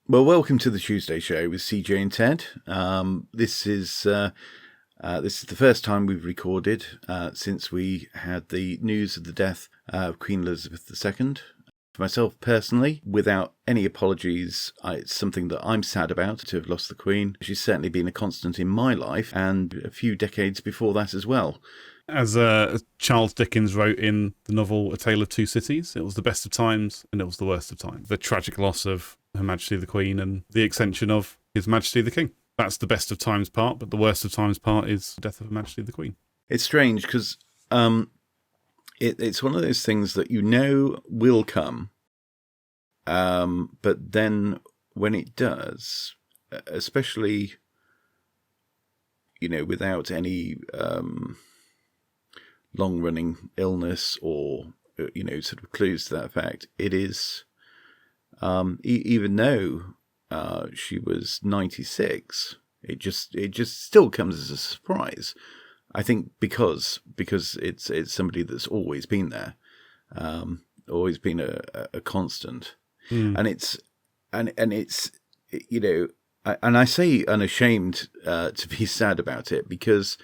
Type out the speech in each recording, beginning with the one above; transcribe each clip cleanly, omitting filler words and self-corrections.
Well, welcome to the Tuesday Show with CJ and Ted. This is the first time we've recorded since we had the news of the death of Queen Elizabeth II. For myself personally, without any apologies, it's something that I'm sad about to have lost the Queen. She's certainly been a constant in my life and a few decades before that as well. As Charles Dickens wrote in the novel A Tale of Two Cities, it was the best of times and it was the worst of times. The tragic loss of Her Majesty the Queen and the extension of His Majesty the King. That's the best of times part, but the worst of times part is the death of Her Majesty the Queen. It's strange because it's one of those things that you know will come, but then when it does, especially, without any long-running illness or, sort of clues to that effect, it is, even though she was 96, it just still comes as a surprise. I think because it's somebody that's always been there, always been a constant, and it's and I say unashamed to be sad about it because.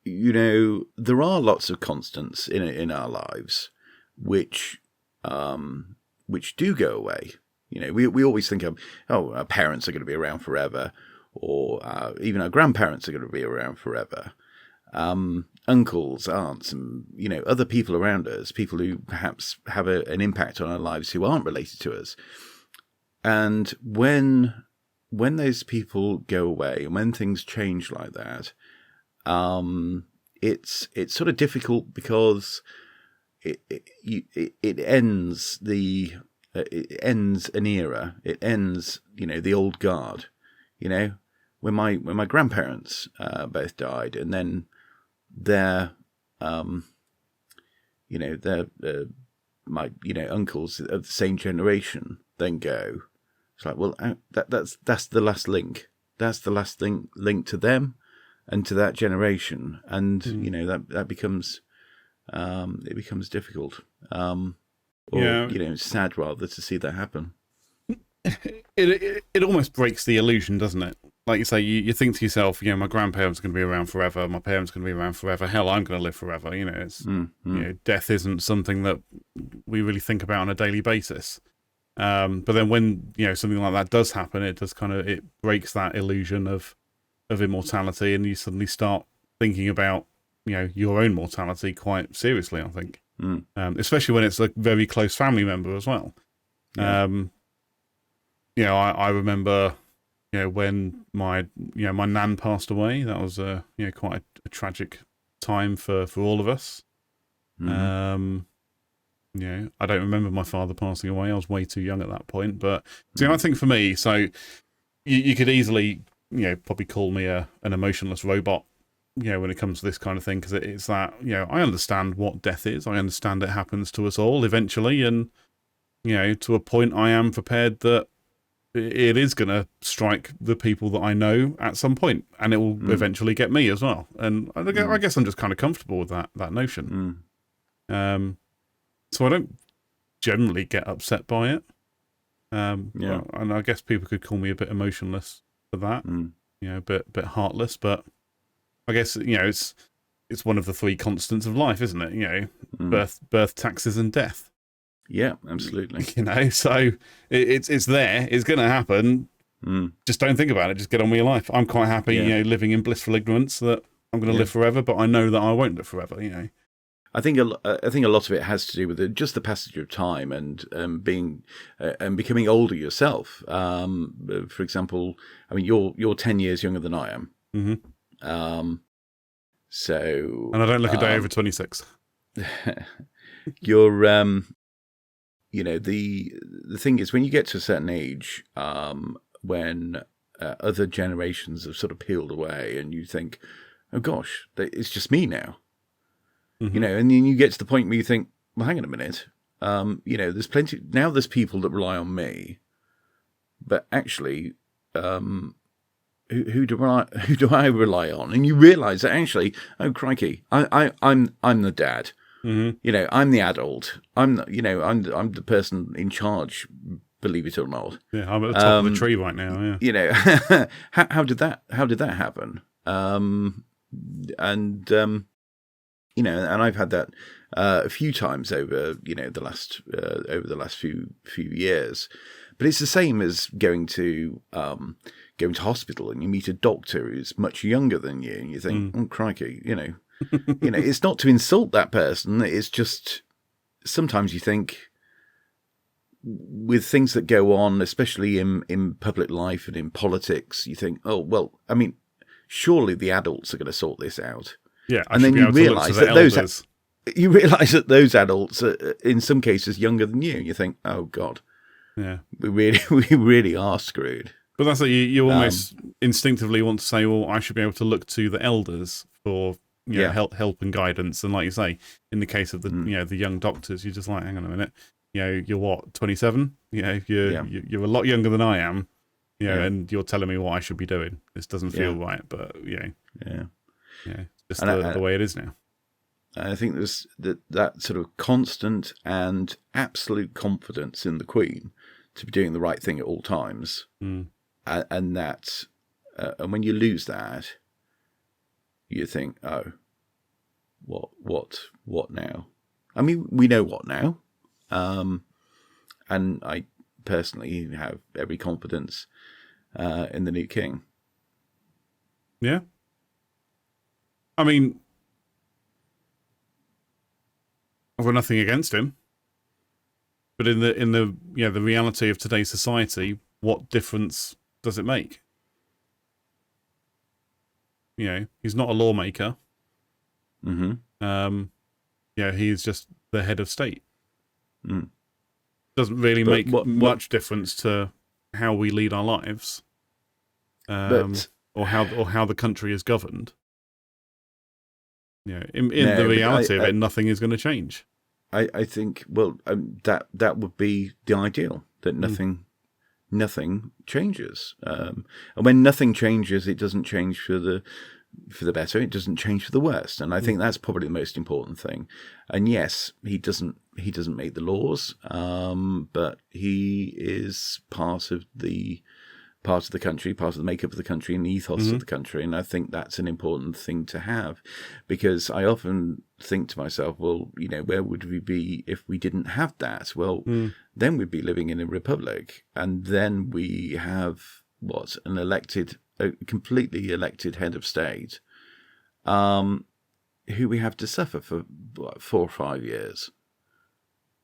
There are lots of constants in our lives, which do go away. We always think of, our parents are going to be around forever, or even our grandparents are going to be around forever. Uncles, aunts, and other people around us, people who perhaps have an impact on our lives who aren't related to us. And when those people go away, and when things change like that. It's sort of difficult because it ends an era. It ends, the old guard. When my grandparents both died, and then their my uncles of the same generation then go. It's like, well, that's the last link. That's the last link to them. And to that generation, and that becomes it becomes difficult, sad rather to see that happen. It almost breaks the illusion, doesn't it? Like you say, you think to yourself, my grandparents are going to be around forever, my parents are going to be around forever. Hell, I'm going to live forever. It's death isn't something that we really think about on a daily basis. But then when something like that does happen, it does it breaks that illusion of immortality, and you suddenly start thinking about your own mortality quite seriously, I think. Especially when it's a very close family member as well. I remember when my nan passed away. That was quite a tragic time for all of us. I don't remember my father passing away. I was way too young at that point. But I think for me, so you could easily probably call me an emotionless robot, when it comes to this kind of thing, because it's that, I understand what death is. I understand it happens to us all eventually. And, to a point, I am prepared that it is going to strike the people that I know at some point, and it will eventually get me as well. And I guess I'm just kind of comfortable with that notion. So I don't generally get upset by it. And I guess people could call me a bit emotionless for that, a bit heartless, but I guess it's one of the three constants of life, isn't it? Birth, taxes, and death. Yeah, absolutely. So it's there. It's going to happen. Just don't think about it. Just get on with your life. I'm quite happy, living in blissful ignorance that I'm going to live forever, but I know that I won't live forever. I think a lot of it has to do with just the passage of time and being and becoming older yourself. For example, I mean, you're 10 years younger than I am. So, and I don't look a day over 26. You're the thing is, when you get to a certain age, when other generations have sort of peeled away, and you think, oh gosh, it's just me now. And then you get to the point where you think, well, hang on a minute. There's plenty now. There's people that rely on me, but actually, who do I rely on? And you realise that actually, oh crikey, I'm the dad. I'm the adult. I'm the person in charge believe it or not. Yeah, I'm at the top of the tree right now. Yeah. You know, how did that happen? You know, and I've had that a few times over, you know, the last few years. But it's the same as going to hospital and you meet a doctor who's much younger than you, and you think, oh crikey, you know, it's not to insult that person. It's just sometimes you think, with things that go on, especially in public life and in politics, you think, oh well, I mean, surely the adults are going to sort this out. Yeah, and then you realise that those adults are, in some cases, younger than you. You think, oh God, yeah, we really are screwed. But that's like you almost instinctively want to say, well, I should be able to look to the elders for help and guidance. And like you say, in the case of the the young doctors, you're just like, hang on a minute, you're what, 27? You're a lot younger than I am, and you're telling me what I should be doing. This doesn't feel right, but just the way it is now. I think there's that sort of constant and absolute confidence in the Queen to be doing the right thing at all times, and that, and when you lose that, you think, oh, what now? I mean, we know what now, and I personally have every confidence in the new king. Yeah, I mean, I've got nothing against him, but in the the reality of today's society, what difference does it make? He's not a lawmaker. He's just the head of state. Doesn't really make much difference to how we lead our lives, or how the country is governed. In the reality of it, nothing is going to change. I think that would be the ideal, that nothing changes, and when nothing changes, it doesn't change for the better. It doesn't change for the worse, and I think that's probably the most important thing. And yes, he doesn't make the laws, but he is part of the country, part of the makeup of the country and the ethos of the country. And I think that's an important thing to have, because I often think to myself, well, where would we be if we didn't have that? Well, then we'd be living in a republic, and then we have a completely elected head of state, who we have to suffer for 4 or 5 years.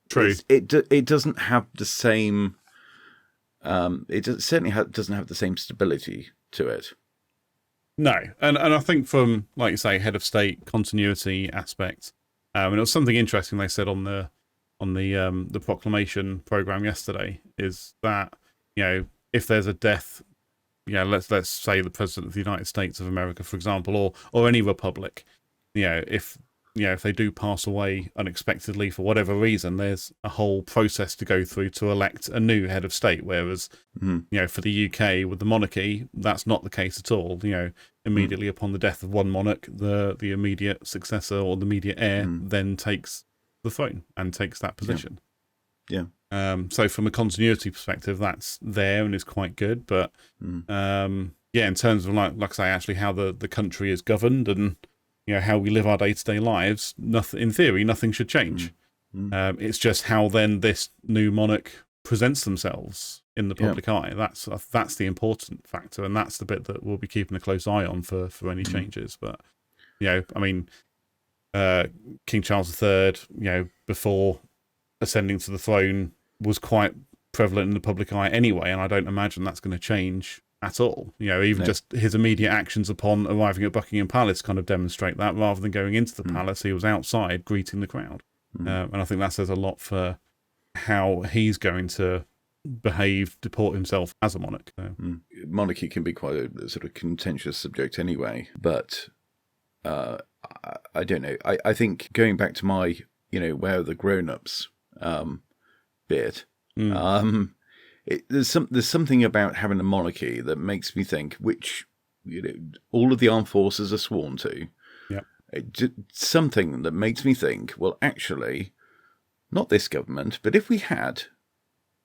True. It doesn't have the same. Certainly doesn't have the same stability to it. No, and I think from, like you say, head of state continuity aspect, and it was something interesting they said on the proclamation program yesterday, is that if there's a death, let's say the president of the United States of America, for example, or any republic, if they do pass away unexpectedly for whatever reason, there's a whole process to go through to elect a new head of state. Whereas, for the UK with the monarchy, that's not the case at all. Immediately upon the death of one monarch, the immediate successor or the immediate heir then takes the throne and takes that position. Yeah. So from a continuity perspective, that's there and is quite good. But in terms of like I say, actually how the country is governed and how we live our day-to-day lives, in theory, nothing should change. It's just how then this new monarch presents themselves in the public eye. That's the important factor, and that's the bit that we'll be keeping a close eye on for any changes. But I mean, King Charles III, before ascending to the throne, was quite prevalent in the public eye anyway, and I don't imagine that's going to change at all. Just his immediate actions upon arriving at Buckingham Palace kind of demonstrate that. Rather than going into the palace, he was outside greeting the crowd. And I think that says a lot for how he's going to deport himself as a monarch. Monarchy can be quite a sort of contentious subject anyway, but I don't know. I think going back to my, where are the grown-ups bit, there's something about having a monarchy that makes me think, which all of the armed forces are sworn to. Yeah, something that makes me think, well, actually, not this government, but if we had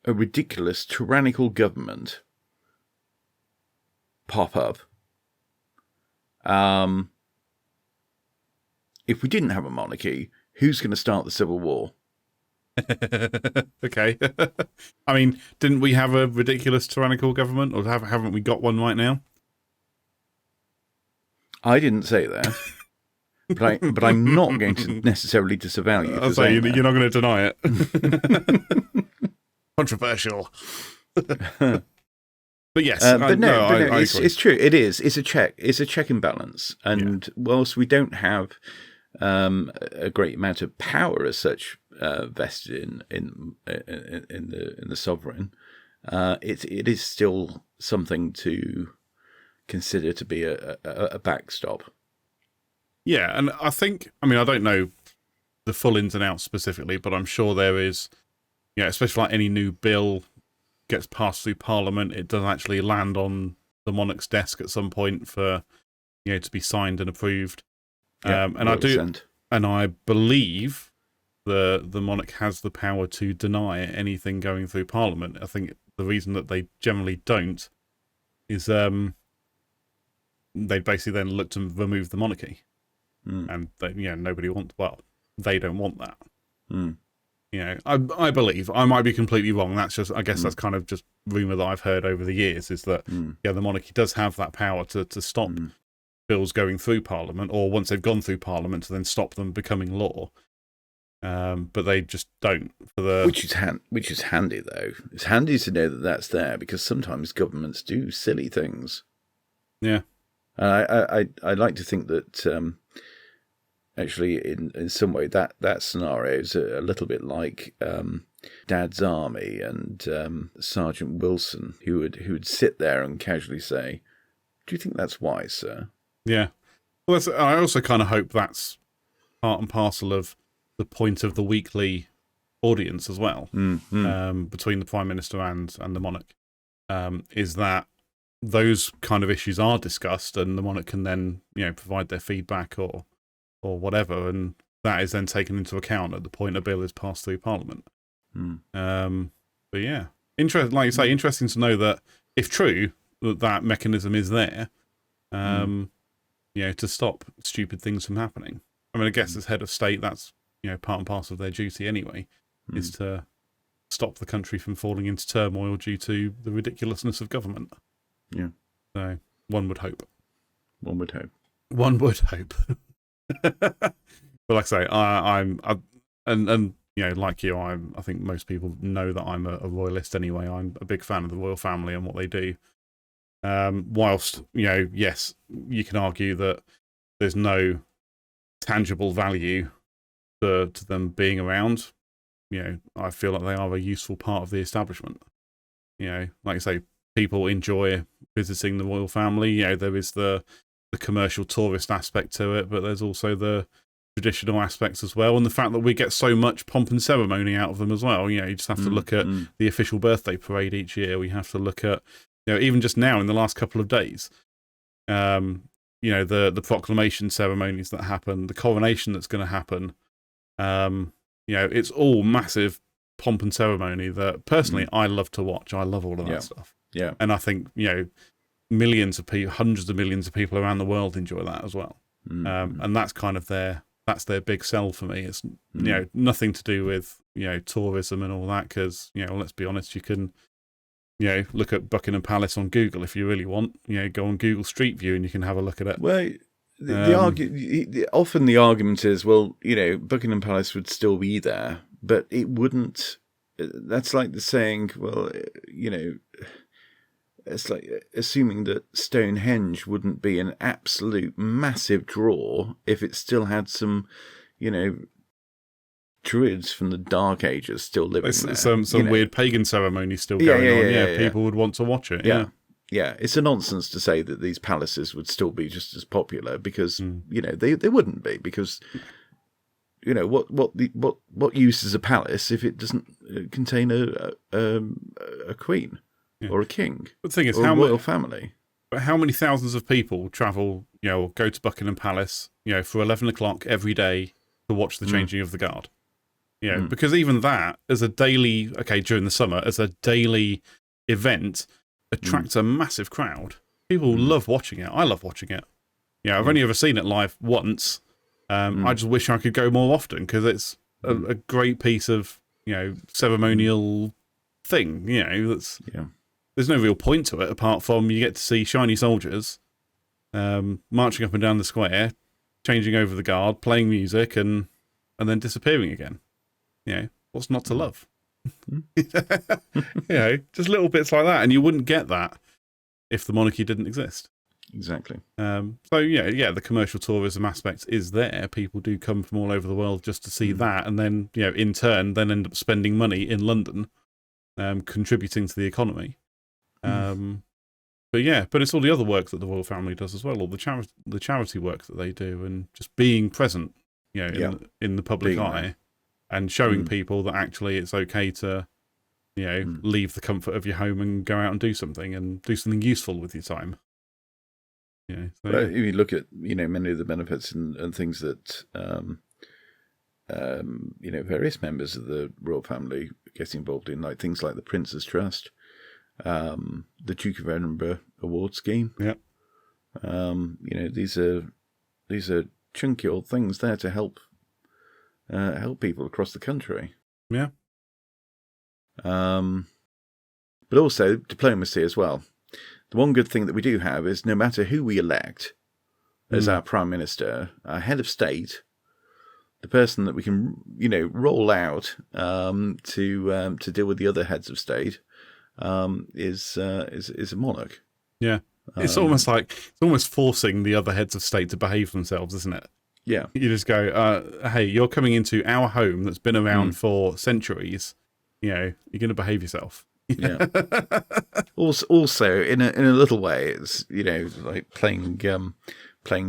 a ridiculous tyrannical government pop up, if we didn't have a monarchy, who's going to start the Civil War? Okay. I mean, didn't we have a ridiculous tyrannical government, or haven't we got one right now? I didn't say that, but I'm not going to necessarily disavow you. I'll say you're not going to deny it. Controversial. But yes, it's true. It is. It's a check. It's a check and balance. And whilst we don't have a great amount of power as such vested in the sovereign, it is still something to consider to be a backstop. Yeah, and I don't know the full ins and outs specifically, but I'm sure there is, especially like any new bill gets passed through Parliament, it does actually land on the monarch's desk at some point for, to be signed and approved. And I believe the monarch has the power to deny anything going through Parliament. I think the reason that they generally don't is they basically then look to remove the monarchy, and nobody wants. Well, they don't want that. I believe, I might be completely wrong. That's just, I guess that's kind of just rumour that I've heard over the years, is that the monarchy does have that power to stop bills going through Parliament, or once they've gone through Parliament, to then stop them becoming law. But they just don't. Which is handy though. It's handy to know that that's there, because sometimes governments do silly things. Yeah. I like to think that actually in some way that scenario is a little bit like Dad's Army and Sergeant Wilson, who would sit there and casually say, "Do you think that's wise, sir?" Yeah. Well, I also kind of hope that's part and parcel of the point of the weekly audience as well, between the Prime Minister and the monarch, is that those kind of issues are discussed, and the monarch can then provide their feedback or whatever, and that is then taken into account at the point a bill is passed through Parliament. But yeah, like you say, interesting to know that, if true, that mechanism is there, to stop stupid things from happening. I mean, I guess as head of state, that's part and parcel of their duty anyway, is to stop the country from falling into turmoil due to the ridiculousness of government. Yeah. So one would hope. One would hope. One would hope. But like I say, I'm like you, I think most people know that I'm a royalist anyway. I'm a big fan of the royal family and what they do. Whilst, yes, you can argue that there's no tangible value to them being around. I feel like they are a useful part of the establishment. Like I say, people enjoy visiting the royal family. There is the commercial tourist aspect to it, but there's also the traditional aspects as well, and the fact that we get so much pomp and ceremony out of them as well. You just have to look at the official birthday parade each year. We have to look at, even just now in the last couple of days, the proclamation ceremonies that happen, the coronation that's going to happen. It's all massive pomp and ceremony that personally I love to watch. I love all of that stuff. Yeah. And I think, millions of people, hundreds of millions of people around the world enjoy that as well. And that's kind of their big sell for me. It's, nothing to do with, tourism and all that, because, let's be honest, you can, look at Buckingham Palace on Google if you really want. Go on Google Street View and you can have a look at it. Well, often the argument is, well, Buckingham Palace would still be there, but it wouldn't. That's like the saying, well, it's like assuming that Stonehenge wouldn't be an absolute massive draw if it still had some, druids from the Dark Ages still living there. Some weird pagan ceremony still going on. Yeah, people would want to watch it. Yeah, it's a nonsense to say that these palaces would still be just as popular, because they wouldn't be, because what use is a palace if it doesn't contain a queen or a king? The thing is, or a royal family. But how many thousands of people travel, or go to Buckingham Palace, for 11 o'clock every day to watch the changing of the guard? You know, because even that as a daily, during the summer, as a daily event, attracts a massive crowd. People love watching it. I love watching it. Yeah, I've only ever seen it live once. I just wish I could go more often because it's a great piece of, ceremonial thing. There's no real point to it apart from you get to see shiny soldiers marching up and down the square, changing over the guard, playing music, and then disappearing again. What's not to love? Just little bits like that, and you wouldn't get that if the monarchy didn't exist. Exactly. The commercial tourism aspect is there. People do come from all over the world just to see that, and then in turn, then end up spending money in London, contributing to the economy. But it's all the other work that the royal family does as well, all the charity work that they do, and just being present, in the public eye, and showing people that actually it's okay to, leave the comfort of your home and go out and do something useful with your time. If you look at many of the benefits and things that various members of the royal family get involved in, like things like the Prince's Trust, the Duke of Edinburgh Award Scheme. These are chunky old things there to help people across the country. But also diplomacy as well. The one good thing that we do have is no matter who we elect as our Prime Minister, our head of state, the person that we can, roll out to deal with the other heads of state is a monarch. Yeah. It's almost forcing the other heads of state to behave themselves, isn't it? Yeah. You just go, hey, you're coming into our home that's been around for centuries. You're going to behave yourself. Yeah. Also, in a little way, it's like playing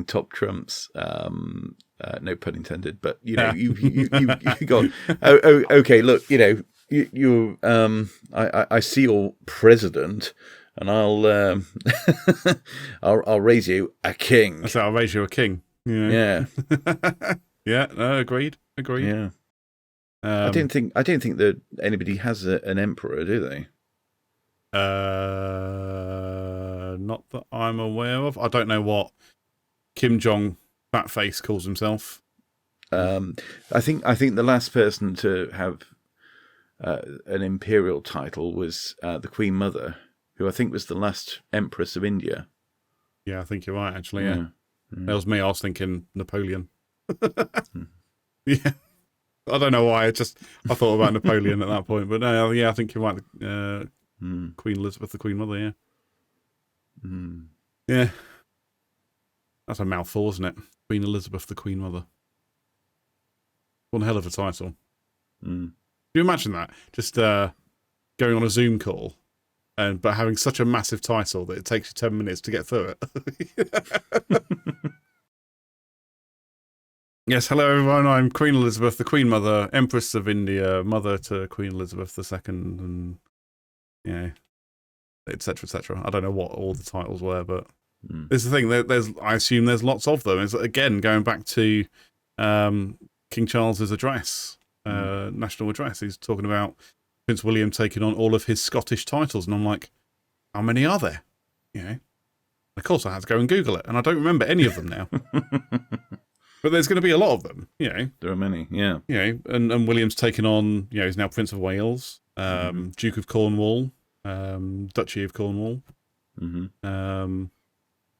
top trumps. No pun intended, but you go. Oh, okay. Look, you. I see your president, and I'll I'll raise you a king. So I'll raise you a king. Yeah. Yeah. No, agreed. Yeah. I don't think that anybody has an emperor, do they? Not that I'm aware of. I don't know what Kim Jong Fatface calls himself. I think the last person to have an imperial title was the Queen Mother, who I think was the last Empress of India. Yeah, I think you're right. Actually, yeah. That was me. I was thinking Napoleon. Yeah. I don't know why. I thought about Napoleon at that point, but no, I think you're right. Queen Elizabeth, the Queen Mother. Yeah, yeah. That's a mouthful, isn't it? Queen Elizabeth, the Queen Mother. One hell of a title. Can you imagine that? Just going on a Zoom call, but having such a massive title that it takes you 10 minutes to get through it. Yes, hello everyone. I'm Queen Elizabeth, the Queen Mother, Empress of India, mother to Queen Elizabeth II, and etc., etc. I don't know what all the titles were, but this is the thing. I assume there's lots of them. It's again going back to King Charles's address, national address. He's talking about Prince William taking on all of his Scottish titles, and I'm like, how many are there? Of course, I had to go and Google it, and I don't remember any of them now. But there's going to be a lot of them, There are many, yeah. And William's taken on, he's now Prince of Wales, Duke of Cornwall, Duchy of Cornwall,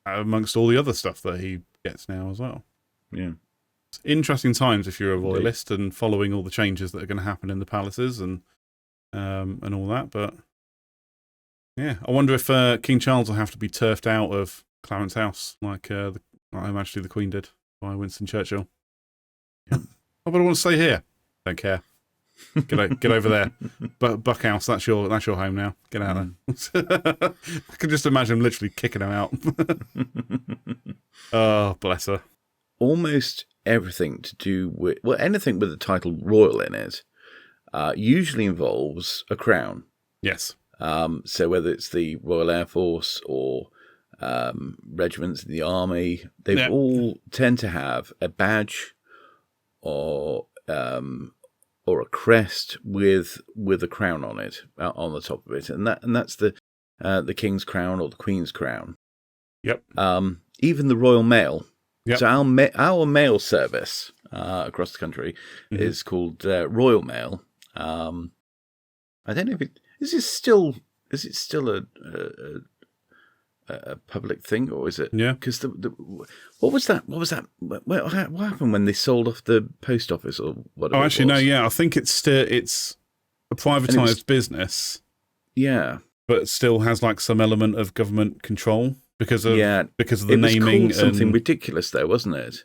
amongst all the other stuff that he gets now as well. Yeah. It's interesting times if you're a royalist and following all the changes that are going to happen in the palaces and all that. But, yeah, I wonder if King Charles will have to be turfed out of Clarence House like Her Majesty the Queen did. By Winston Churchill. Yeah. Oh, but I want to stay here. Don't care. Get over there. Buckhouse, that's your home now. Get out there. I can just imagine him literally kicking him out. Oh, bless her. Almost everything to do with anything with the title royal in it usually involves a crown. Yes. So whether it's the Royal Air Force or regiments in the army, they all tend to have a badge or or a crest with a crown on it, on the top of it, and that's the King's crown or the Queen's crown. Yep. Even the Royal Mail. Yep. So our mail service across the country is called Royal Mail. I don't know if is it still a public thing, or is it? Yeah. Because what was that? What happened when they sold off the post office or whatever? Oh, actually, no. Yeah, I think it's a privatized business. Yeah, but it still has like some element of government control because of the naming. It was called something ridiculous, though, wasn't it?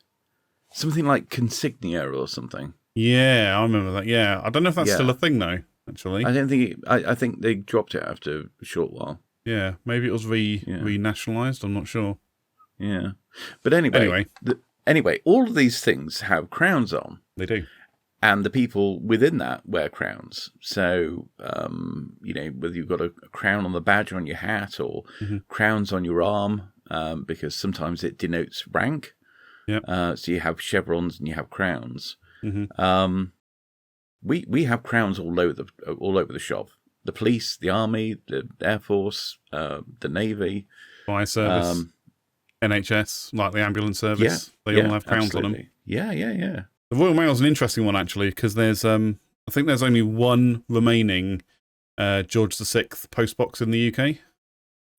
Something like consignia or something. Yeah, I remember that. Yeah, I don't know if that's still a thing though. Actually, I don't think. I think they dropped it after a short while. Yeah, maybe it was renationalised. I'm not sure. Yeah, but anyway, all of these things have crowns on. They do, and the people within that wear crowns. So whether you've got a crown on the badge on your hat or crowns on your arm, because sometimes it denotes rank. Yeah. So you have chevrons and you have crowns. Mm-hmm. We have crowns all over the shop. The police, the army, the Air Force, the Navy, fire service, NHS, like the ambulance service. They all have crowns on them. Yeah. The Royal Mail is an interesting one actually because there's I think there's only one remaining George VI postbox in the UK.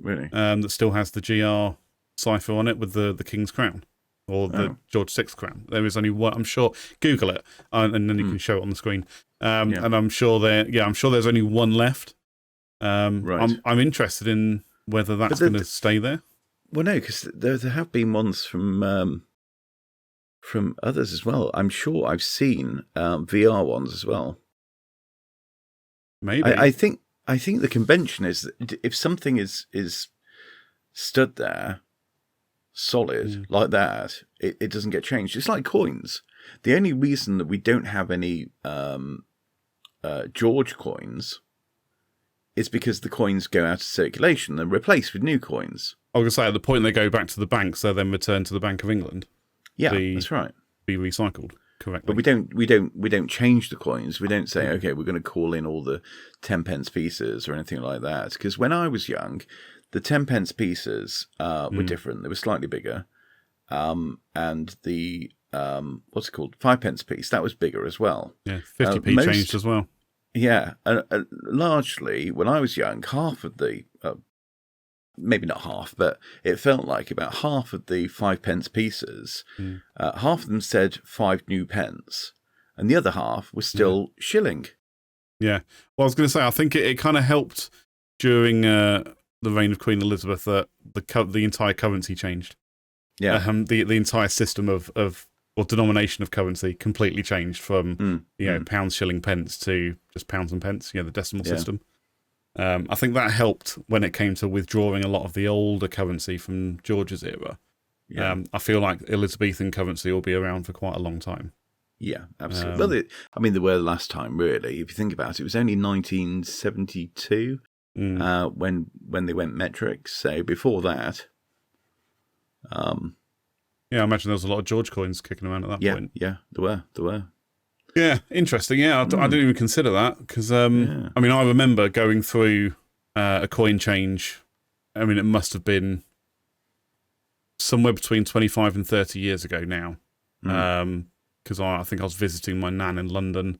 Really? That still has the GR cipher on it with the King's crown. Or the George VI crown. There is only one. I'm sure. Google it, and then you can show it on the screen. And I'm sure there's only one left. Right. I'm interested in whether that's going to stay there. Well, no, because there have been ones from others as well. I'm sure I've seen VR ones as well. Maybe. I think the convention is that if something is stood there solid like that, it doesn't get changed. It's like coins. The only reason that we don't have any George coins is because the coins go out of circulation and replaced with new coins. I was going to say, at the point they go back to the banks, they're then returned to the Bank of England. Yeah, that's right. Be recycled correctly. But we don't change the coins. We don't say, okay, we're going to call in all the 10p pieces or anything like that. Because when I was young, the 10p pieces were different. They were slightly bigger. And the, what's it called? 5p piece, that was bigger as well. Yeah, 50p changed as well. Yeah. Largely, when I was young, half of the, maybe not half, but it felt like about half of the 5p pieces, half of them said 5 new pence, and the other half was still shilling. Yeah. Well, I was going to say, I think it kind of helped during the reign of Queen Elizabeth that the entire currency changed. Yeah. The entire system of or denomination of currency completely changed from pounds, shilling, pence to just pounds and pence. The decimal system. I think that helped when it came to withdrawing a lot of the older currency from George's era. Yeah. I feel like Elizabethan currency will be around for quite a long time. Yeah, absolutely. They were last time, really. If you think about it, it was only 1972 when they went metric. So before that... I imagine there was a lot of George coins kicking around at that point. Yeah, there were. Yeah, interesting. Yeah, I didn't even consider that because, I remember going through a coin change. I mean, it must have been somewhere between 25 and 30 years ago now. Because I think I was visiting my nan in London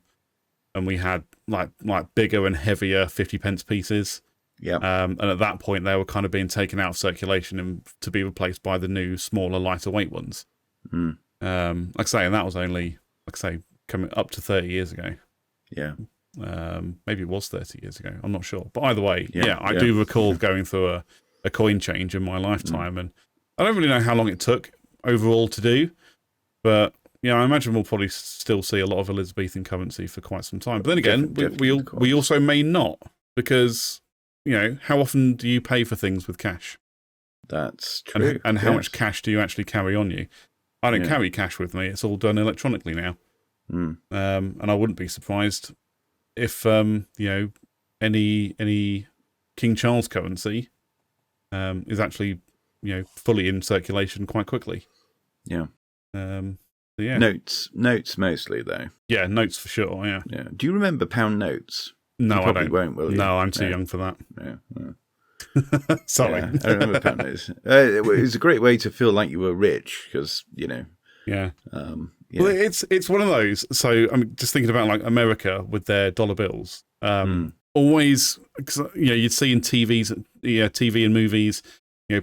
and we had like bigger and heavier 50p pieces. Yeah. And at that point, they were kind of being taken out of circulation and to be replaced by the new, smaller, lighter weight ones. Like I say, and that was only, coming up to 30 years ago. Yeah. Maybe it was 30 years ago. I'm not sure. But either way, I do recall going through a coin change in my lifetime. And I don't really know how long it took overall to do. But, I imagine we'll probably still see a lot of Elizabethan currency for quite some time. But then again, we also may not. Because, how often do you pay for things with cash? That's true. And how much cash do you actually carry on you? I don't carry cash with me. It's all done electronically now. And I wouldn't be surprised if any King Charles currency is actually fully in circulation quite quickly. Yeah. yeah. Notes mostly though. Yeah, notes for sure. Yeah. Yeah. Do you remember pound notes? No, you I probably don't. Won't, will you? No, I'm too young for that. Yeah. Sorry. Yeah, I remember pound notes. It was a great way to feel like you were rich because Yeah. Yeah. Well, it's one of those. So I'm just thinking about like America with their dollar bills. Always, cause, you'd see in TV and movies,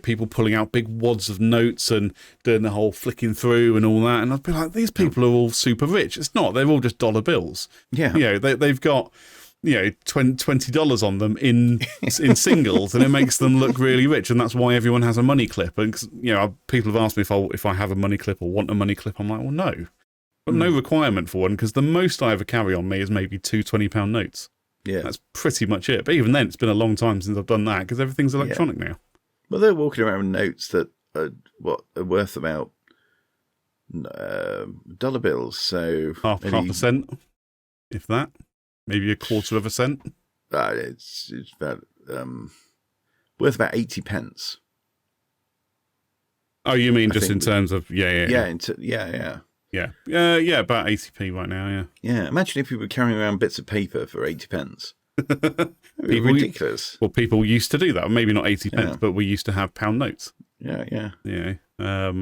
people pulling out big wads of notes and doing the whole flicking through and all that. And I'd be like, these people are all super rich. It's not. They're all just dollar bills. Yeah. They've got $20 on them in singles, and it makes them look really rich, and that's why everyone has a money clip. And people have asked me if I have a money clip or want a money clip. I'm like, well, no, but no requirement for one, because the most I ever carry on me is maybe two £20 notes. Yeah, that's pretty much it. But even then, it's been a long time since I've done that because everything's electronic now. Well, they're walking around with notes that are worth about dollar bills. So half a cent, if that. Maybe a quarter of a cent. It's about worth about 80 pence. Oh, you mean just in terms of yeah, about 80p right now. Yeah. Imagine if we were carrying around bits of paper for 80 pence. Ridiculous. Well, people used to do that. Maybe not 80 pence, but we used to have pound notes. Yeah. But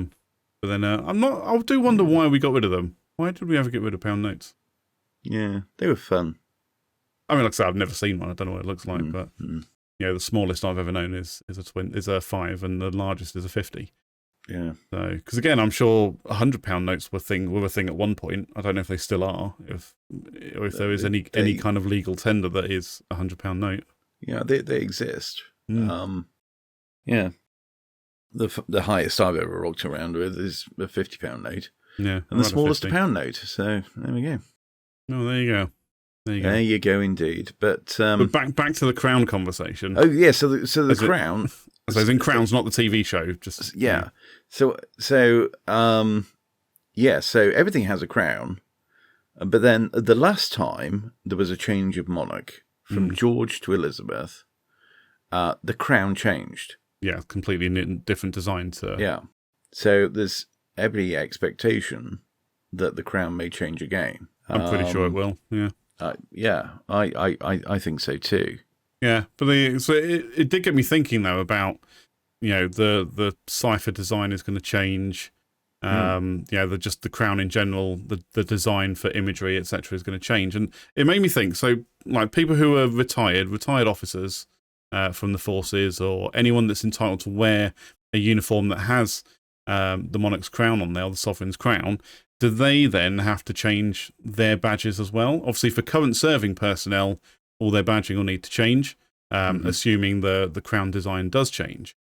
then I do wonder why we got rid of them. Why did we ever get rid of pound notes? Yeah, they were fun. I mean, like I said, I've never seen one. I don't know what it looks like, but the smallest I've ever known is a 5, and the largest is a 50. Yeah. So, because again, I'm sure £100 notes were a thing at one point. I don't know if they still are, or if there is any kind of legal tender that is a £100 note. Yeah, they exist. Yeah. The highest I've ever rocked around with is a £50 note. Yeah, and the smallest a £1 note. So there we go. Oh, there you go. There you go, indeed. But back to the Crown conversation. Oh yeah, so the Crown. So in Crown's not the TV show, just yeah. So everything has a crown, but then the last time there was a change of monarch from George to Elizabeth, the crown changed. Yeah, completely different design to. Yeah. So there's every expectation that the crown may change again. I'm pretty sure it will. Yeah. I think so too. Yeah, but it did get me thinking though about the cipher design is going to change. Just the crown in general, the design for imagery, etc., is going to change, and it made me think. So, like people who are retired officers from the forces, or anyone that's entitled to wear a uniform that has the monarch's crown on there, or the sovereign's crown. Do they then have to change their badges as well? Obviously, for current serving personnel, all their badging will need to change, assuming the crown design does change.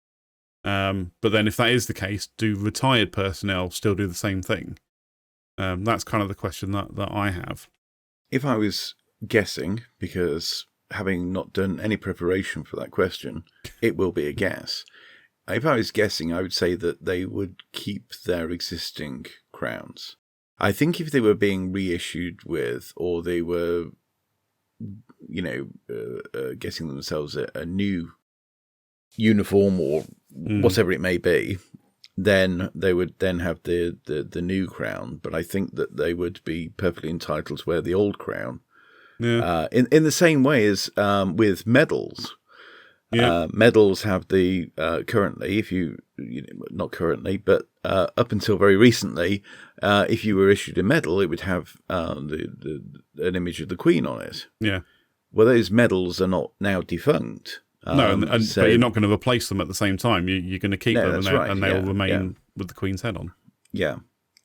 But then if that is the case, do retired personnel still do the same thing? That's kind of the question that I have. If I was guessing, because having not done any preparation for that question, it will be a guess. If I was guessing, I would say that they would keep their existing crowns. I think if they were being reissued with, or they were, getting themselves a new uniform or whatever it may be, then they would then have the new crown. But I think that they would be perfectly entitled to wear the old crown. Yeah. In the same way as with medals. Yeah. Medals have the currently, not currently, but up until very recently, if you were issued a medal, it would have an image of the Queen on it. Yeah. Well, those medals are not now defunct. No, but you're not going to replace them at the same time. You're going to keep them, and they will remain with the Queen's head on. Yeah.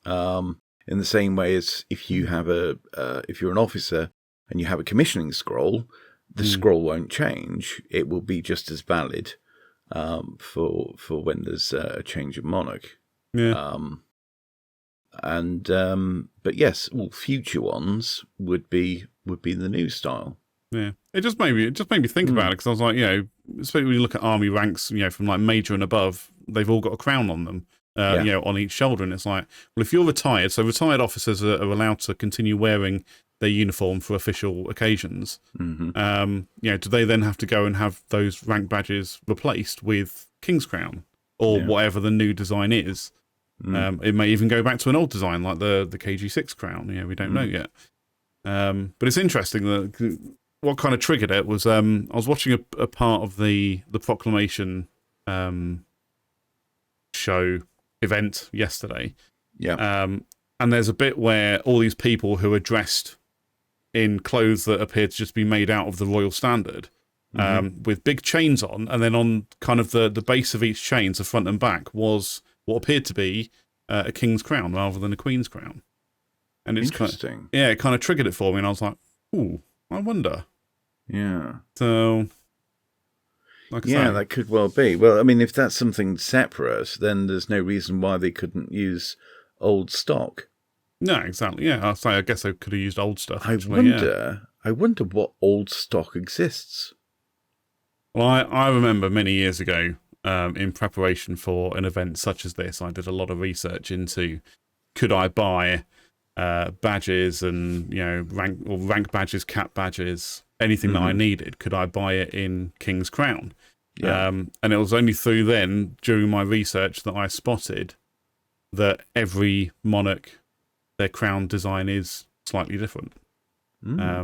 In the same way as if you have if you're an officer and you have a commissioning scroll, the scroll won't change. It will be just as valid for when there's a change of monarch. Yeah. But yes, all future ones would be the new style. Yeah. It just made me think about it, because I was like, especially when you look at army ranks, from like major and above, they've all got a crown on them. On each shoulder, and it's like, well, if you're retired, so retired officers are allowed to continue wearing their uniform for official occasions. Do they then have to go and have those rank badges replaced with King's Crown or whatever the new design is? It may even go back to an old design like the KG6 crown. We don't know yet. But it's interesting that what kind of triggered it was I was watching a part of the proclamation show event yesterday. Yeah. And there's a bit where all these people who are dressed in clothes that appear to just be made out of the royal standard, with big chains on, and then on kind of the base of each chain, the front and back, was what appeared to be a king's crown rather than a queen's crown. And it's interesting. It kind of triggered it for me, and I was like, "Ooh, I wonder." Yeah. So, like I say, that could well be. Well, I mean, if that's something separate, then there's no reason why they couldn't use old stock. No, exactly. Yeah, I guess they could have used old stuff. I wonder what old stock exists. Well, I remember many years ago, in preparation for an event such as this, I did a lot of research into could I buy badges and rank badges, cap badges, anything that I needed. Could I buy it in King's Crown? Yeah. And it was only through then, during my research, that I spotted that every monarch, their crown design is slightly different,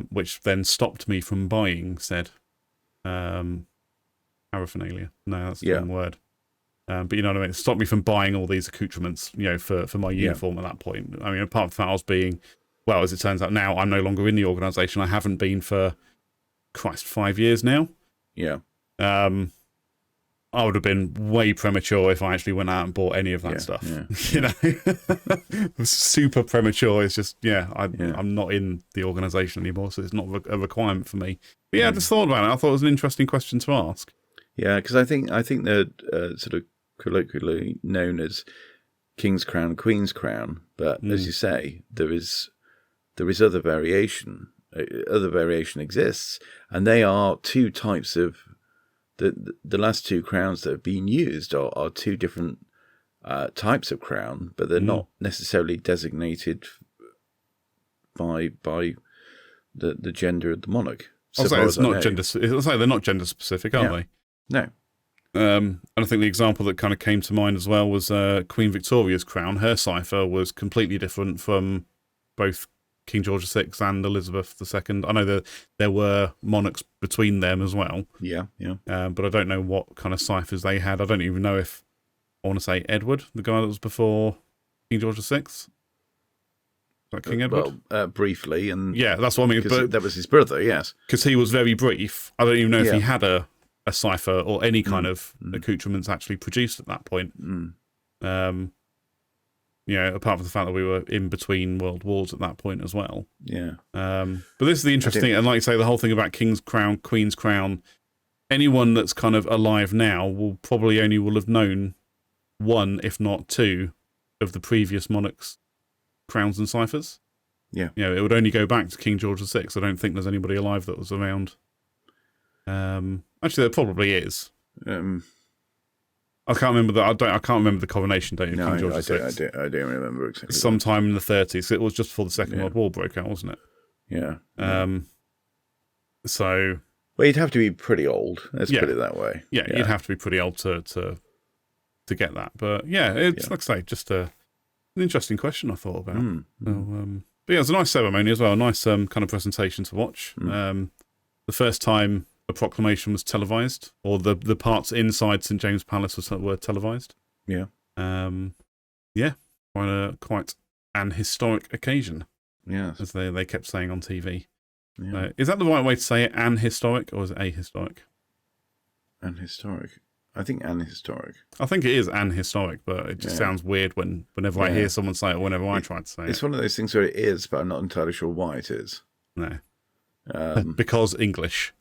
which then stopped me from buying said paraphernalia. No, that's the wrong word. But you know what I mean? It stopped me from buying all these accoutrements, for my uniform at that point. I mean, apart from that, I was being, well, as it turns out now, I'm no longer in the organisation. I haven't been for, 5 years now. Yeah. I would have been way premature if I actually went out and bought any of that stuff. Yeah. It was super premature. It's just, I'm not in the organisation anymore, so it's not a requirement for me. But I just thought about it. I thought it was an interesting question to ask. Yeah, because I think they're sort of colloquially known as King's Crown, Queen's Crown, but as you say, there is other variation. Other variation exists, and they are two types of the last two crowns that have been used are two different types of crown, but they're not necessarily designated by the gender of the monarch. I'll say it's not gender. I'll say they're not gender specific, are they? No. And I think the example that kind of came to mind as well was Queen Victoria's crown. Her cipher was completely different from both King George VI and Elizabeth II. I know that there were monarchs between them as well. Yeah. But I don't know what kind of ciphers they had. I don't even know if I want to say Edward, the guy that was before King George VI. Was that King Edward? Well, briefly, and that's what I mean. But that was his brother, yes, because he was very brief. I don't even know if he had a cipher or any kind of accoutrements actually produced at that point. Apart from the fact that we were in between world wars at that point as well. Yeah. But this is the interesting thing, and like you say, the whole thing about King's Crown, Queen's Crown, anyone that's kind of alive now will have known one, if not two, of the previous monarchs' crowns and ciphers. Yeah. It would only go back to King George VI. I don't think there's anybody alive that was around. Actually, there probably is. I can't remember I can't remember the coronation date of King George VI. I don't remember exactly. Sometime in the 30s. It was just before the Second World War broke out, wasn't it? Yeah. So. Well, you'd have to be pretty old. Let's put it that way. Yeah, you'd have to be pretty old to get that. But it's like I say, just an interesting question I thought about. But it was a nice ceremony as well. A nice kind of presentation to watch. The first time a proclamation was televised, or the parts inside St James Palace were televised. Yeah. Quite an historic occasion. Yeah. As they kept saying on TV. Yeah. Is that the right way to say it, an historic, or is it ahistoric? An historic. I think an historic. I think it is an historic, but it just sounds weird whenever I hear someone say it, or whenever I try to say it. It's one of those things where it is, but I'm not entirely sure why it is. No. Because English.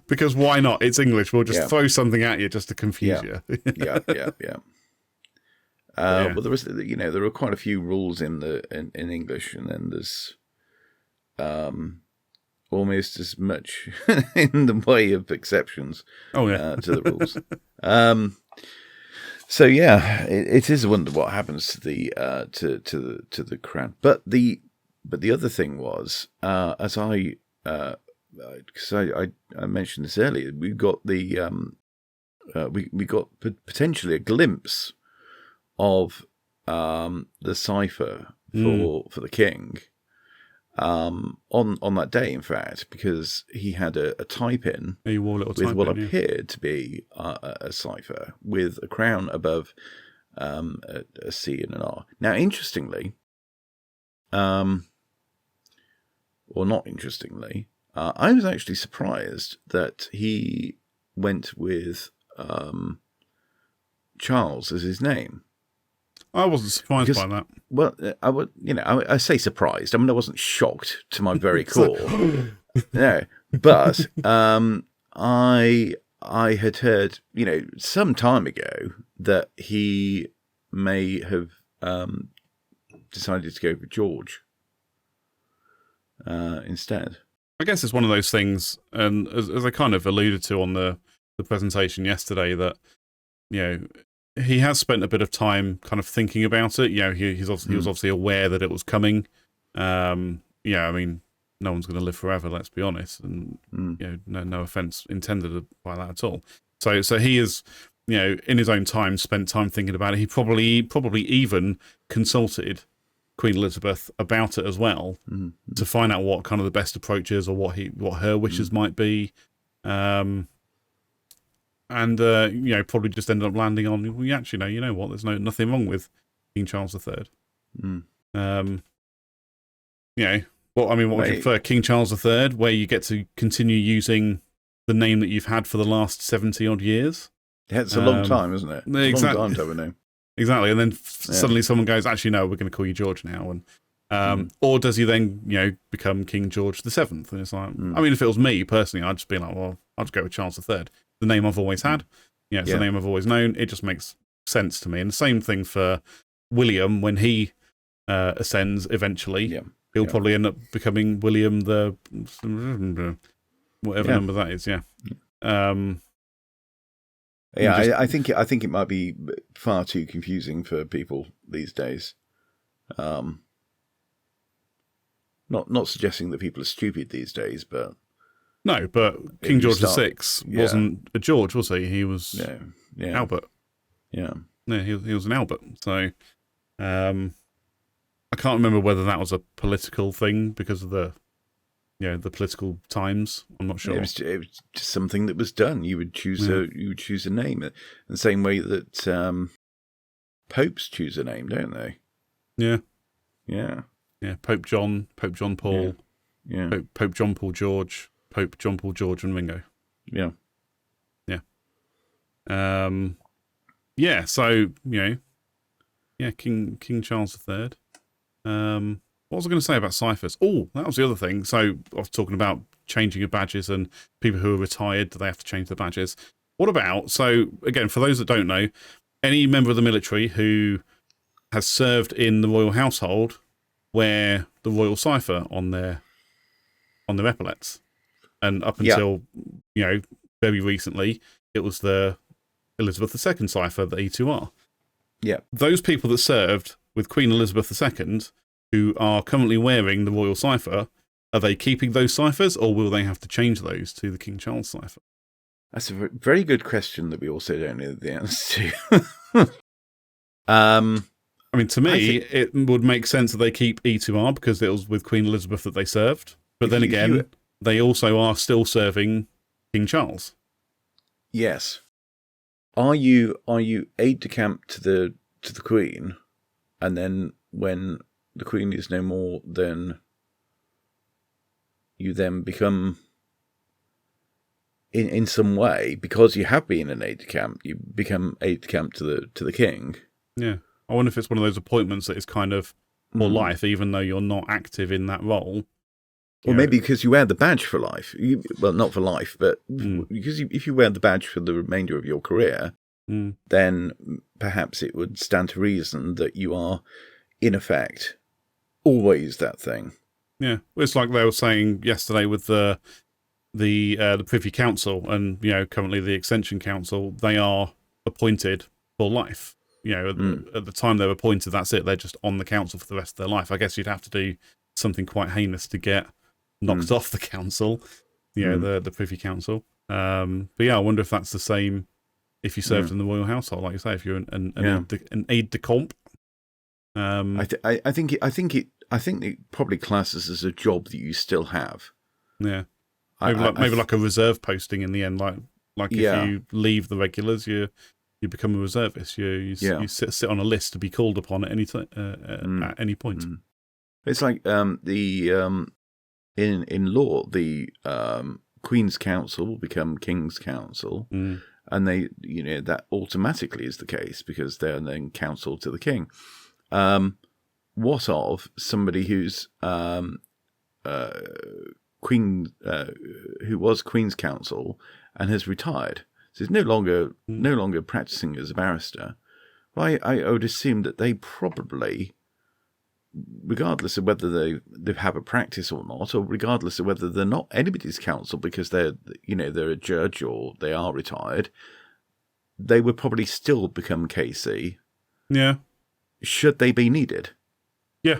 Because why not? It's English. We'll just throw something at you just to confuse you. Yeah. Well, there are quite a few rules in English, and then there's almost as much in the way of exceptions. To the rules. So it is a wonder what happens to the to the crown. But the other thing was, as I mentioned this earlier, we got potentially a glimpse of the cipher for the king on that day, in fact, because he had a type-in with what appeared to be a cipher with a crown above a C and an R. Now, interestingly, or not interestingly, I was actually surprised that he went with Charles as his name. I wasn't surprised by that. Well, I say surprised. I mean, I wasn't shocked to my very core. No, but I had heard, some time ago that he may have decided to go for George instead. I guess it's one of those things, and as I kind of alluded to on the presentation yesterday, that he has spent a bit of time kind of thinking about it. He was obviously aware that it was coming. I mean, no one's going to live forever, let's be honest, and no offense intended by that at all. So he is, in his own time, spent time thinking about it. He probably even consulted Queen Elizabeth about it as well, to find out what kind of the best approach is, or what her wishes might be. And probably just ended up landing on, well, actually, no, you know what? There's nothing wrong with King Charles III. What would you prefer, King Charles III, where you get to continue using the name that you've had for the last 70 odd years? Yeah, it's a long time, isn't it? It's a long time to have a name. Exactly, and then suddenly someone goes, actually, no, we're going to call you George now, and or does he then, become King George VII? And it's like, I mean, if it was me personally, I'd just be like, well, I'll just go with Charles III. The name I've always had. It's the name I've always known. It just makes sense to me. And the same thing for William when he ascends eventually. He'll probably end up becoming William the whatever number that is. I think it might be far too confusing for people these days. Not suggesting that people are stupid these days, but. No, but King George VI wasn't a George, was he? He was Albert. Yeah, he was an Albert. So I can't remember whether that was a political thing because of the political times. I'm not sure. It was just something that was done. You would choose a name, in the same way that popes choose a name, don't they? Yeah. Pope John Paul. Pope John Paul George. Pope John Paul George and Ringo. So King Charles III. What was I going to say about ciphers? Oh, that was the other thing. So I was talking about changing of badges and people who are retired, do they have to change their badges? What about, so again, for those that don't know, any member of the military who has served in the royal household wear the royal cipher on their epaulets. And up until, very recently, it was the Elizabeth II cipher, the E2R. Yeah. Those people that served with Queen Elizabeth II, who are currently wearing the royal cipher, are they keeping those ciphers, or will they have to change those to the King Charles cipher? That's a very good question that we also don't know the answer to. I mean, to me, it would make sense that they keep E2R because it was with Queen Elizabeth that they served. But then again, they also are still serving King Charles. Yes. Are you aide de camp to the Queen, and then when the Queen is no more, then you then become in some way, because you have been an aide de camp, you become aide de camp to the King. Yeah. I wonder if it's one of those appointments that is kind of more life, even though you're not active in that role. Or maybe because you wear the badge for life. Well, not for life, but because if you wear the badge for the remainder of your career, then perhaps it would stand to reason that you are, in effect, always that thing. Yeah, it's like they were saying yesterday with the Privy Council and currently the Extension Council. They are appointed for life. At the time they're appointed, that's it. They're just on the council for the rest of their life. I guess you'd have to do something quite heinous to get knocked off the council, the Privy Council. But yeah, I wonder if that's the same if you served in the royal household, like you say, if you're an aide de camp. I think it probably classes as a job that you still have. Yeah, maybe like a reserve posting in the end. Like if you leave the regulars, you become a reservist. You sit on a list to be called upon at any at any point. It's like in law, the Queen's Council will become King's Council, and they that automatically is the case because they're then counsel to the king. What of somebody who's Queen, who was Queen's Counsel and has retired, so he's no longer practicing as a barrister? Well, I would assume that they probably, regardless of whether they have a practice or not, or regardless of whether they're not anybody's counsel because they're a judge or they are retired, they would probably still become KC. Yeah. Should they be needed? Yeah.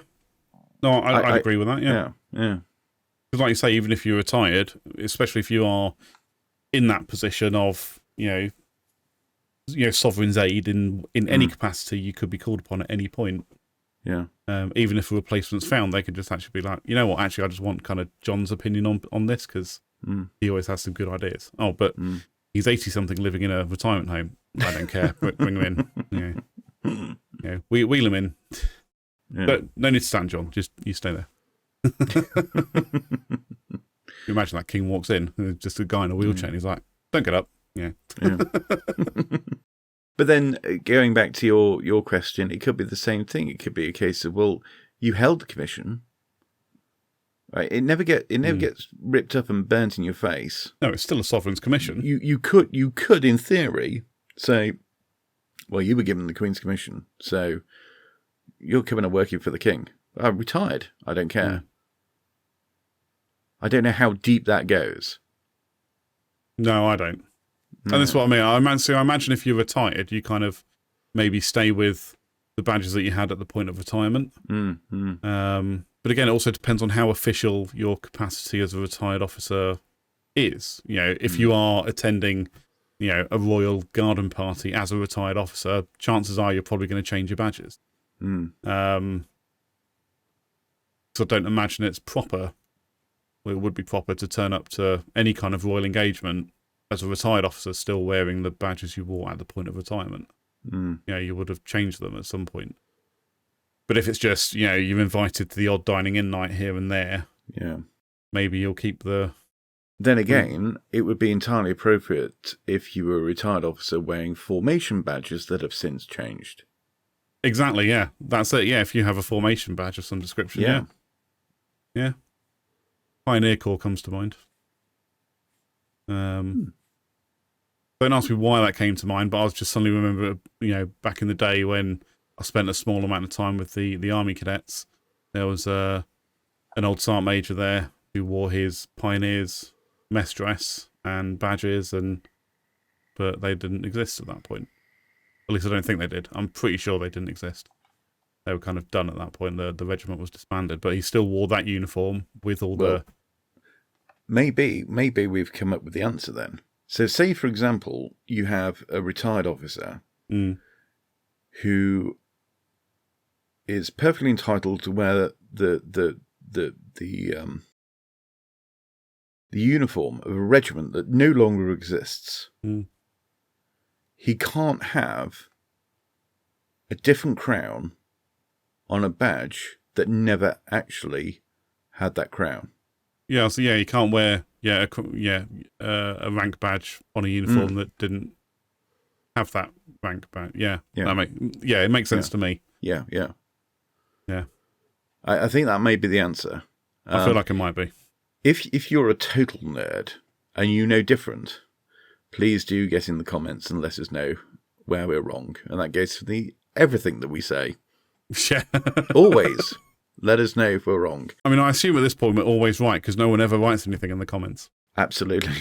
No, I'd agree with that. Yeah. Because like you say, even if you're retired, especially if you are in that position of, sovereign's aid in any capacity, you could be called upon at any point. Yeah. Even if a replacement's found, they could just actually be like, you know what, actually, I just want kind of John's opinion on this because he always has some good ideas. Oh, but he's 80-something living in a retirement home. I don't care. Bring him in. Wheel him in. Yeah. But no need to stand, John. Just you stay there. You imagine that king walks in, and just a guy in a wheelchair, and he's like, don't get up. Yeah. But then going back to your question, it could be the same thing. It could be a case of, well, you held the commission, right? It never gets ripped up and burnt in your face. No, it's still a sovereign's commission. You could in theory say, well, you were given the Queen's Commission, so you're coming and working for the king. I'm retired. I don't care. I don't know how deep that goes. No, I don't. And that's what I mean. I imagine if you're retired, you kind of maybe stay with the badges that you had at the point of retirement. But again, it also depends on how official your capacity as a retired officer is. If you are attending, a royal garden party as a retired officer, chances are you're probably going to change your badges. So I don't imagine it's proper. Well, it would be proper to turn up to any kind of royal engagement as a retired officer still wearing the badges you wore at the point of retirement. You would have changed them at some point. But if it's just, you're invited to the odd dining in night here and there, maybe you'll keep the... Then again, it would be entirely appropriate if you were a retired officer wearing formation badges that have since changed. Exactly, yeah. That's it, yeah. If you have a formation badge of some description, yeah. Pioneer Corps comes to mind. Don't ask me why that came to mind, but I was just suddenly remember, back in the day when I spent a small amount of time with the Army cadets, there was an old sergeant major there who wore his Pioneers mess dress and badges, but they didn't exist at that point. At least I don't think they did. I'm pretty sure they didn't exist. They were kind of done at that point. The regiment was disbanded, but he still wore that uniform with all the... Maybe we've come up with the answer then. So say, for example, you have a retired officer who is perfectly entitled to wear the uniform of a regiment that no longer exists. He can't have a different crown on a badge that never actually had that crown. Yeah, so you can't wear a rank badge on a uniform that didn't have that rank badge. It makes sense to me. Yeah. I think that may be the answer. I feel like it might be. If you're a total nerd and you know different, please do get in the comments and let us know where we're wrong. And that goes for everything that we say. Yeah. Always let us know if we're wrong. I mean, I assume at this point we're always right because no one ever writes anything in the comments. Absolutely.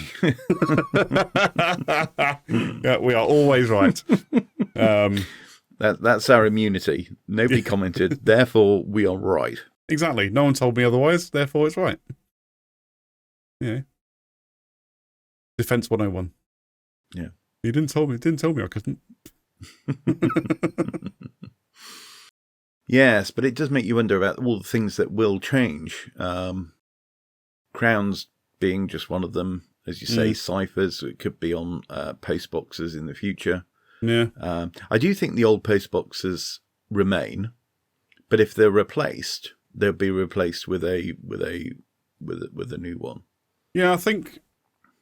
Yeah, we are always right. That's our immunity. Nobody commented, therefore we are right. Exactly. No one told me otherwise, therefore it's right. Yeah. Defense 101. Yeah. You didn't tell me. I couldn't. Yes, but it does make you wonder about all the things that will change. Crowns being just one of them, as you say. Ciphers, it could be on post boxes in the future. Yeah. I do think the old post boxes remain, but if they're replaced, they'll be replaced with a new one. Yeah, I think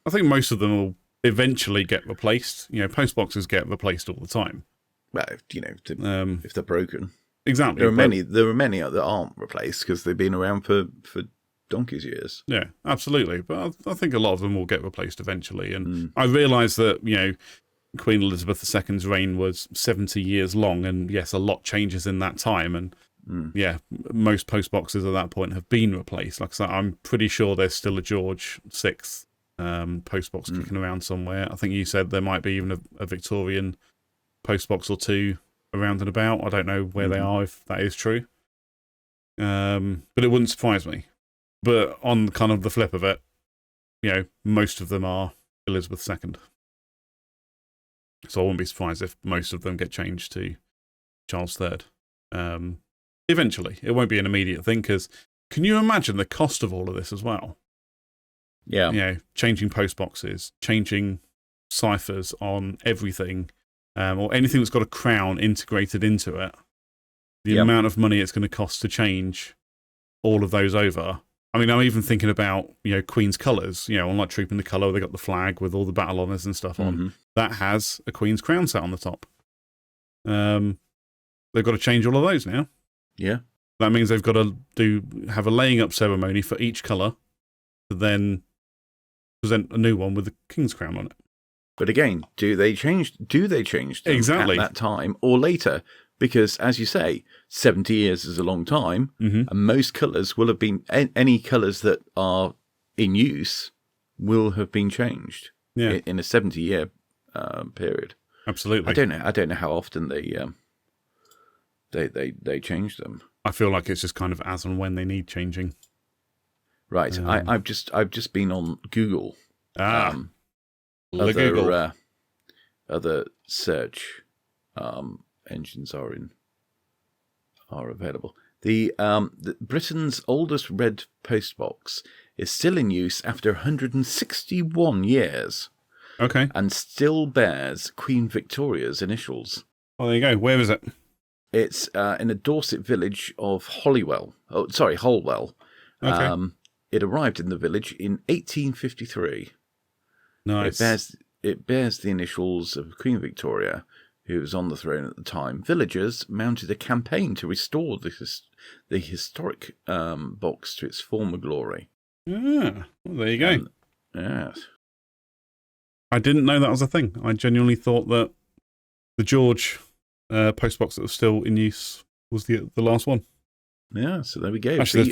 most of them will eventually get replaced. Post boxes get replaced all the time. Well, if they're broken. Exactly. There are many that aren't replaced because they've been around for donkey's years. Yeah, absolutely. But I think a lot of them will get replaced eventually. And I realise that, Queen Elizabeth II's reign was 70 years long. And yes, a lot changes in that time. And yeah, most post boxes at that point have been replaced. Like I said, I'm pretty sure there's still a George VI post box kicking around somewhere. I think you said there might be even a Victorian post box or two around and about. I don't know where they are, if that is true. But it wouldn't surprise me. But on kind of the flip of it, most of them are Elizabeth II. So I wouldn't be surprised if most of them get changed to Charles III. Eventually. It won't be an immediate thing, because can you imagine the cost of all of this as well? Yeah. Changing post boxes, changing ciphers on everything, or anything that's got a crown integrated into it. The amount of money it's going to cost to change all of those over. I mean, I'm even thinking about, Queen's colours, on like Troop in the Colour, they got the flag with all the battle honours and stuff on. That has a Queen's crown set on the top. They've got to change all of those now. Yeah. That means they've got to have a laying up ceremony for each colour to then present a new one with the King's crown on it. But again, do they change them exactly at that time or later? Because, as you say, 70 years is a long time, and most colours will have been, any colours that are in use will have been changed in a 70-year period. Absolutely. I don't know how often they change them. I feel like it's just kind of as and when they need changing. Right. I've just been on Google. Google. Other search engines are available. The Britain's oldest red postbox is still in use after 161 years. Okay. And still bears Queen Victoria's initials. Oh, there you go. Where is it? It's in a Dorset village of Holwell. Okay. It arrived in the village in 1853. Nice. It bears the initials of Queen Victoria, who was on the throne at the time. Villagers mounted a campaign to restore the historic box to its former glory. Yeah, well, there you go. Yes. I didn't know that was a thing. I genuinely thought that the George postbox that was still in use was the last one. Yeah, so there we go. Actually,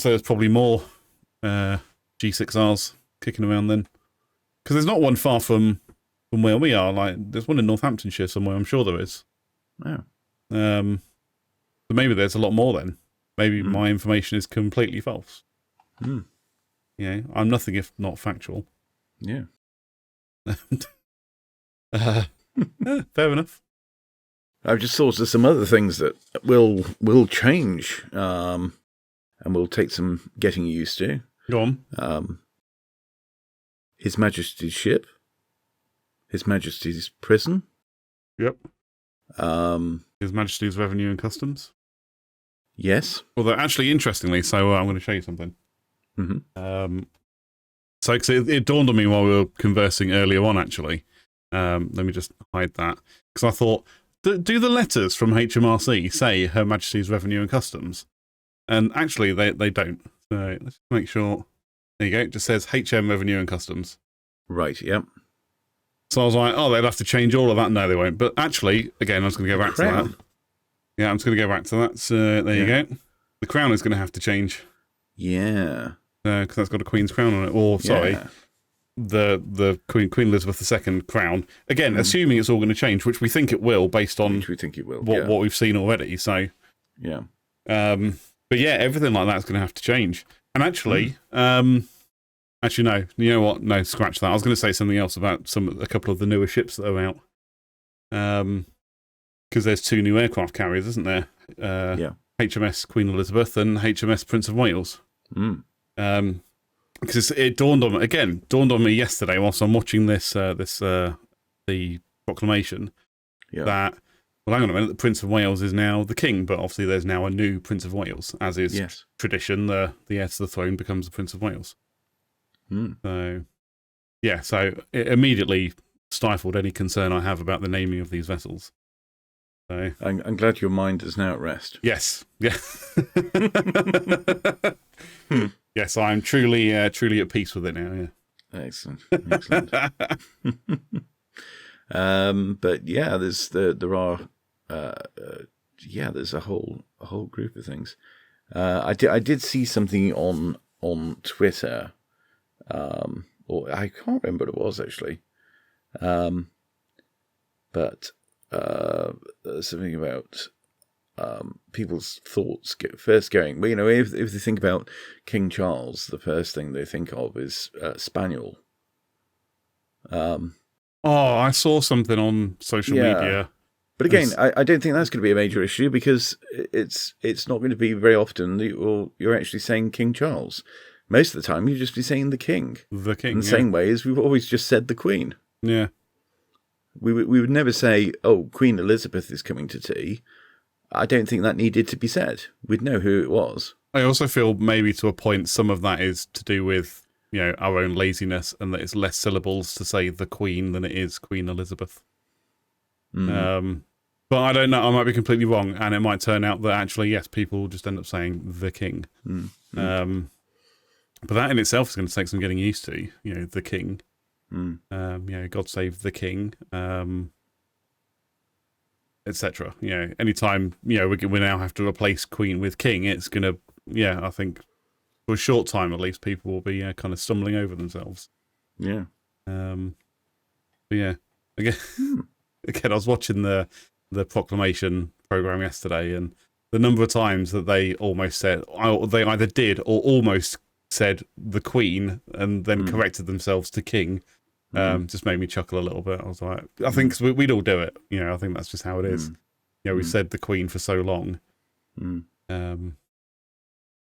there's probably more G6Rs kicking around then. Because there's not one far from where we are. Like, there's one in Northamptonshire somewhere, I'm sure there is. Oh. So maybe there's a lot more then. Maybe my information is completely false. I'm nothing if not factual. Yeah. Fair enough. I've just thought of some other things that will change and will take some getting used to. Go on. His Majesty's ship. His Majesty's prison. Yep. His Majesty's Revenue and Customs. Yes. Although, actually, interestingly, so I'm going to show you something. So it dawned on me while we were conversing earlier on, actually. Let me just hide that. Because I thought, do the letters from HMRC say Her Majesty's Revenue and Customs? And actually, they don't. So let's make sure. There you go. It just says HM Revenue and Customs. Right, yep. So I was like, they'll have to change all of that. No, they won't. But actually, again, I'm just going to go back to that. Yeah, I'm just going to go back to that. So there you go. The crown is going to have to change. Yeah. Because that's got a Queen's crown on it. Or, sorry, the Queen Elizabeth II crown. Again, assuming it's all going to change, which we think it will based on what we've seen already. So, yeah. But yeah, everything like that's going to have to change. And actually, Actually, no. You know what? No, scratch that. I was going to say something else about a couple of the newer ships that are out. Because there's 2 new aircraft carriers, isn't there? HMS Queen Elizabeth and HMS Prince of Wales. Because it dawned on me yesterday whilst I'm watching the proclamation that, well, hang on a minute, the Prince of Wales is now the king, but obviously there's now a new Prince of Wales, as is tradition. The heir to the throne becomes the Prince of Wales. So it immediately stifled any concern I have about the naming of these vessels. So I'm glad your mind is now at rest. Yes. Yeah. Yes, I'm truly at peace with it now. Yeah. Excellent. But yeah, there's a whole group of things. I did see something on Twitter, or I can't remember what it was actually, but something about people's thoughts first going. Well, if they think about King Charles, the first thing they think of is Spaniel. I saw something on social media. But again, I don't think that's going to be a major issue because it's not going to be very often that you're actually saying King Charles. Most of the time, you just be saying the king. The king. In the same way as we've always just said the Queen. Yeah. We would never say, "Oh, Queen Elizabeth is coming to tea." I don't think that needed to be said. We'd know who it was. I also feel maybe to a point some of that is to do with our own laziness, and that it's less syllables to say the Queen than it is Queen Elizabeth. But I don't know. I might be completely wrong, and it might turn out that actually, yes, people just end up saying the king. But that in itself is going to take some getting used to. The king. God save the king. Etc. Anytime we now have to replace Queen with King, it's going to I think for a short time at least people will be kind of stumbling over themselves. Yeah. But yeah. Again, I was watching the proclamation program yesterday, and the number of times that they almost said, they either did or almost said the Queen and then corrected themselves to King. Just made me chuckle a little bit. I was like, I think 'cause we'd all do it. I think that's just how it is. We said the Queen for so long. I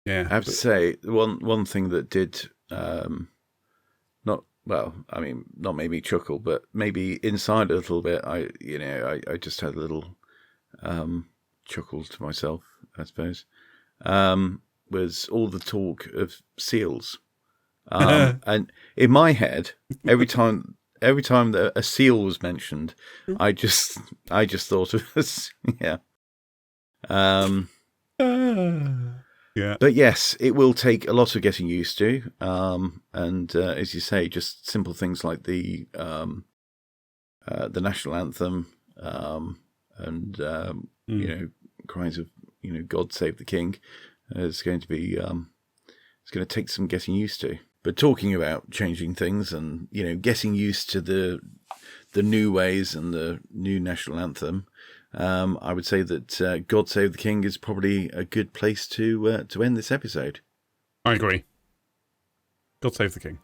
have to say, one thing that did not made me chuckle, but maybe inside a little bit. I just had a little chuckle to myself, I suppose. Was all the talk of seals. And in my head, every time that a seal was mentioned, I just thought of this. But yes, it will take a lot of getting used to. And as you say, just simple things like the national anthem, and cries of God save the King, is going to be it's going to take some getting used to. But talking about changing things and getting used to the new ways and the new national anthem, I would say that God Save the King is probably a good place to end this episode. I agree. God save the King.